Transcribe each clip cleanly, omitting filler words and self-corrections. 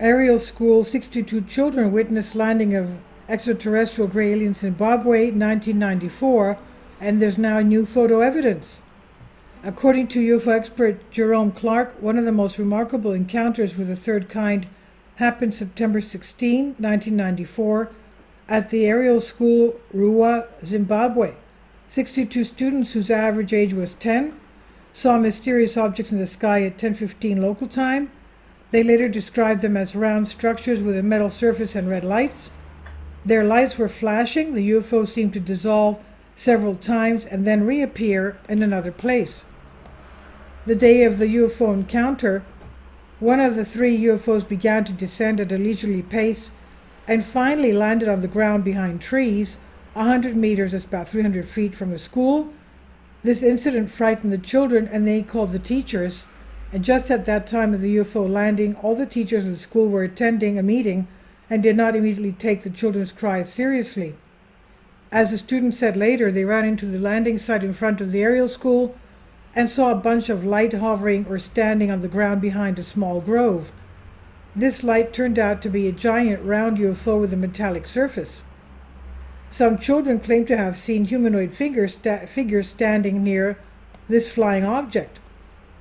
Ariel school, 62 children witnessed landing of extraterrestrial gray aliens in Zimbabwe, 1994, and there's now new photo evidence. According to UFO expert Jerome Clark, one of the most remarkable encounters with the third kind happened September 16, 1994, at the Ariel school, Rua, Zimbabwe. 62 students, whose average age was 10, saw mysterious objects in the sky at 10:15 local time. They later described them as round structures with a metal surface and red lights. Their lights were flashing. The UFO seemed to dissolve several times and then reappear in another place. The day of the UFO encounter, one of the three UFOs began to descend at a leisurely pace and finally landed on the ground behind trees, 100 meters, that's about 300 feet from the school. This incident frightened the children, and they called the teachers. And just at that time of the UFO landing, all the teachers of the school were attending a meeting and did not immediately take the children's cries seriously. As the students said later, they ran into the landing site in front of the Ariel school and saw a bunch of light hovering or standing on the ground behind a small grove. This light turned out to be a giant round UFO with a metallic surface. Some children claimed to have seen humanoid figures standing near this flying object.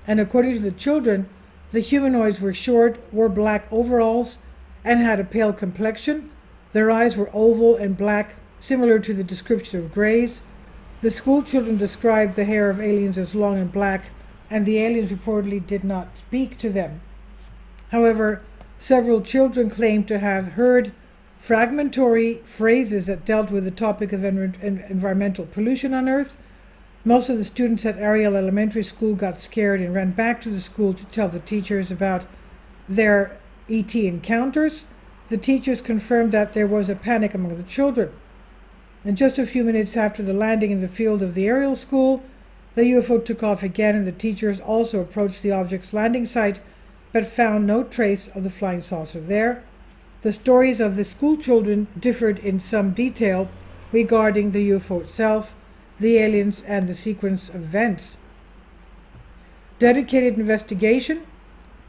And according to the children, the humanoids were short, wore black overalls, and had a pale complexion. Their eyes were oval and black, similar to the description of grays. The school children described the hair of aliens as long and black, and the aliens reportedly did not speak to them. However, several children claimed to have heard fragmentary phrases that dealt with the topic of environmental pollution on Earth. Most of the students at Ariel Elementary School got scared and ran back to the school to tell the teachers about their ET encounters. The teachers confirmed that there was a panic among the children. And just a few minutes after the landing in the field of the Ariel school, the UFO took off again, and the teachers also approached the object's landing site but found no trace of the flying saucer there. The stories of the school children differed in some detail regarding the UFO itself, the aliens, and the sequence of events. Dedicated investigation.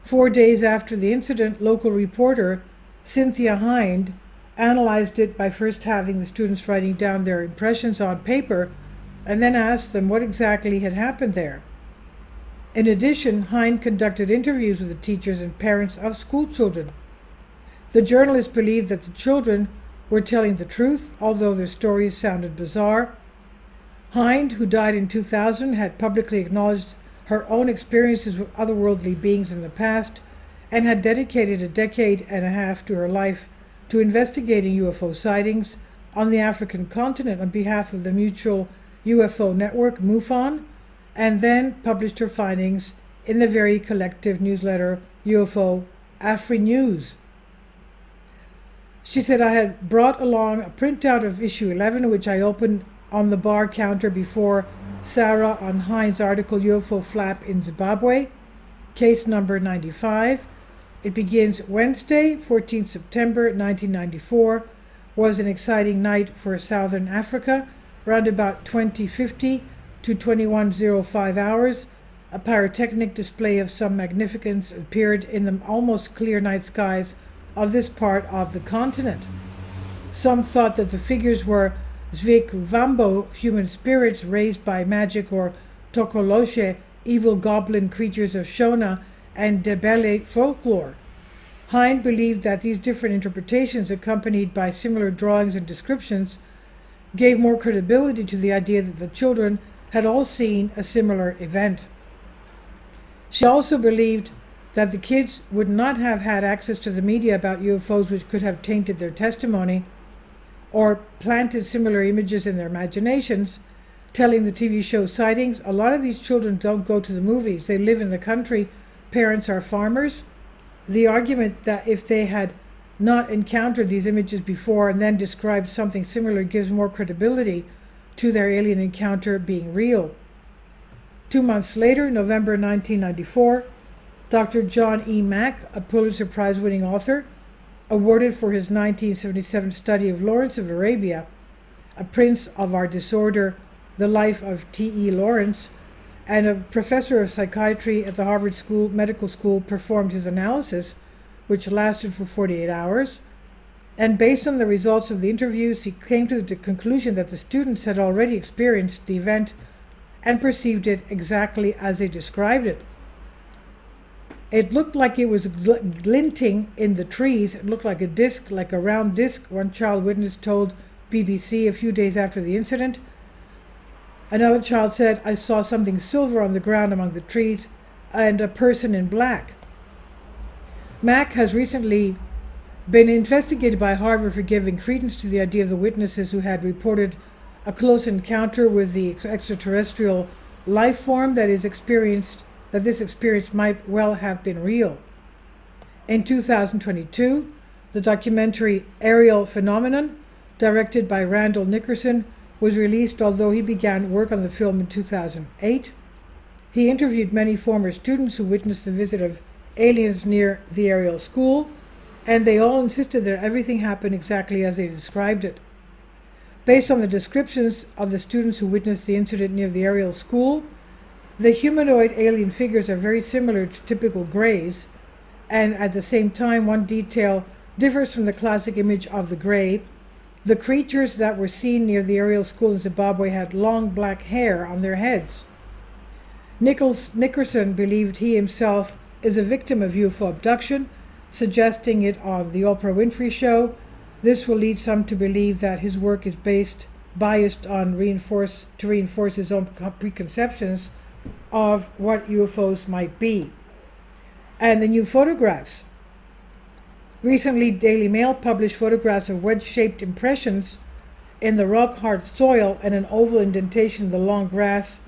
4 days after the incident, local reporter Cynthia Hind analyzed it by first having the students writing down their impressions on paper and then asked them what exactly had happened there. In addition, Hind conducted interviews with the teachers and parents of school children. The journalist believed that the children were telling the truth, although their stories sounded bizarre. Hind, who died in 2000, had publicly acknowledged her own experiences with otherworldly beings in the past and had dedicated a decade and a half to her life to investigating UFO sightings on the African continent on behalf of the Mutual UFO Network, MUFON, and then published her findings in the very collective newsletter UFO Afri-News. She said, "I had brought along a printout of issue 11, which I opened on the bar counter before Sarah on Hind's article UFO Flap in Zimbabwe, case number 95. It begins Wednesday, 14th September 1994, was an exciting night for Southern Africa, around about 2050 to 2105 hours. A pyrotechnic display of some magnificence appeared in the almost clear night skies of this part of the continent. Some thought that the figures were Zvikvambo, human spirits raised by magic, or Tokoloshe, evil goblin creatures of Shona and Ndebele folklore. Hind believed that these different interpretations, accompanied by similar drawings and descriptions, gave more credibility to the idea that the children had all seen a similar event. She also believed that the kids would not have had access to the media about UFOs, which could have tainted their testimony or planted similar images in their imaginations, telling the TV show sightings. A lot of these children don't go to the movies. They live in the country. Parents are farmers. The argument that if they had not encountered these images before and then described something similar gives more credibility to their alien encounter being real. 2 months later, November 1994, Dr. John E. Mack, a Pulitzer Prize-winning author, awarded for his 1977 study of Lawrence of Arabia, a prince of our disorder, The Life of T.E. Lawrence, and a professor of psychiatry at the Harvard Medical School performed his analysis, which lasted for 48 hours. And based on the results of the interviews, he came to the conclusion that the students had already experienced the event and perceived it exactly as they described it. It looked like it was glinting in the trees. It looked like a disc, like a round disc, one child witness told BBC a few days after the incident. Another child said, "I saw something silver on the ground among the trees and a person in black." Mack has recently been investigated by Harvard for giving credence to the idea of the witnesses who had reported a close encounter with the extraterrestrial life form that this experience might well have been real. In 2022, the documentary Ariel Phenomenon, directed by Randall Nickerson, was released, although he began work on the film in 2008. He interviewed many former students who witnessed the visit of aliens near the Ariel school, and they all insisted that everything happened exactly as they described it. Based on the descriptions of the students who witnessed the incident near the Ariel school, the humanoid alien figures are very similar to typical greys, and at the same time, one detail differs from the classic image of the grey. The creatures that were seen near the Ariel school in Zimbabwe had long black hair on their heads. Nickerson believed he himself is a victim of UFO abduction, suggesting it on the Oprah Winfrey Show. This will lead some to believe that his work is biased on to reinforce his own preconceptions of what UFOs might be. And the new photographs. Recently, Daily Mail published photographs of wedge-shaped impressions in the rock-hard soil and an oval indentation in the long grass,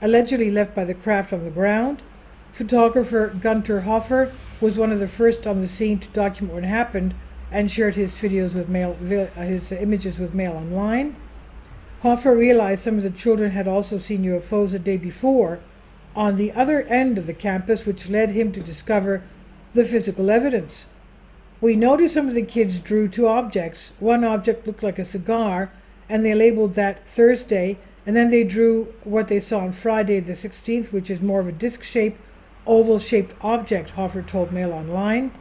allegedly left by the craft on the ground. Photographer Gunter Hofer was one of the first on the scene to document what happened and shared his images with Mail Online. Hofer realized some of the children had also seen UFOs the day before on the other end of the campus, which led him to discover the physical evidence. We noticed some of the kids drew two objects. One object looked like a cigar, and they labeled that Thursday, and then they drew what they saw on Friday the 16th, which is more of a disc-shaped, oval-shaped object, Hofer told Mail Online.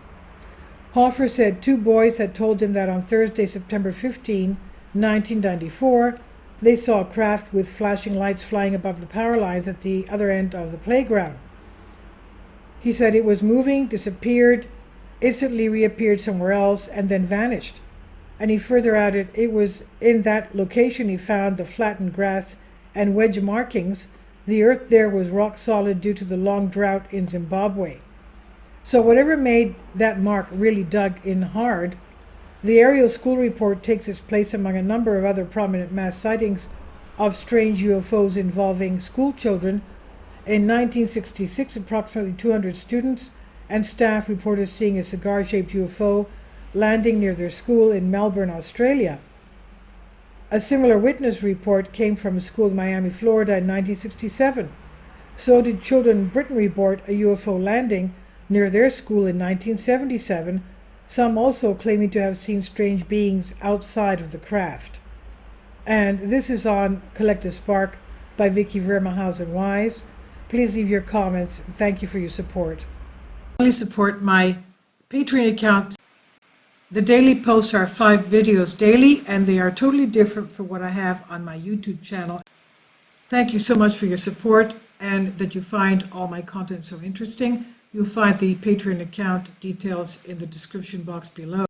Hofer said two boys had told him that on Thursday, September 15, 1994, they saw a craft with flashing lights flying above the power lines at the other end of the playground. He said it was moving, disappeared, instantly reappeared somewhere else, and then vanished. And he further added it was in that location he found the flattened grass and wedge markings. The earth there was rock solid due to the long drought in Zimbabwe. So whatever made that mark really dug in hard, the Ariel school report takes its place among a number of other prominent mass sightings of strange UFOs involving school children. In 1966, approximately 200 students and staff reported seeing a cigar-shaped UFO landing near their school in Melbourne, Australia. A similar witness report came from a school in Miami, Florida in 1967. So did Children in Britain report a UFO landing near their school in 1977, some also claiming to have seen strange beings outside of the craft. And this is on Collective Spark by Vicky Vermehausen-Wise. Please leave your comments. Thank you for your support. Please support my Patreon account. The daily posts are 5 videos daily, and they are totally different from what I have on my YouTube channel. Thank you so much for your support and that you find all my content so interesting. You'll find the Patreon account details in the description box below.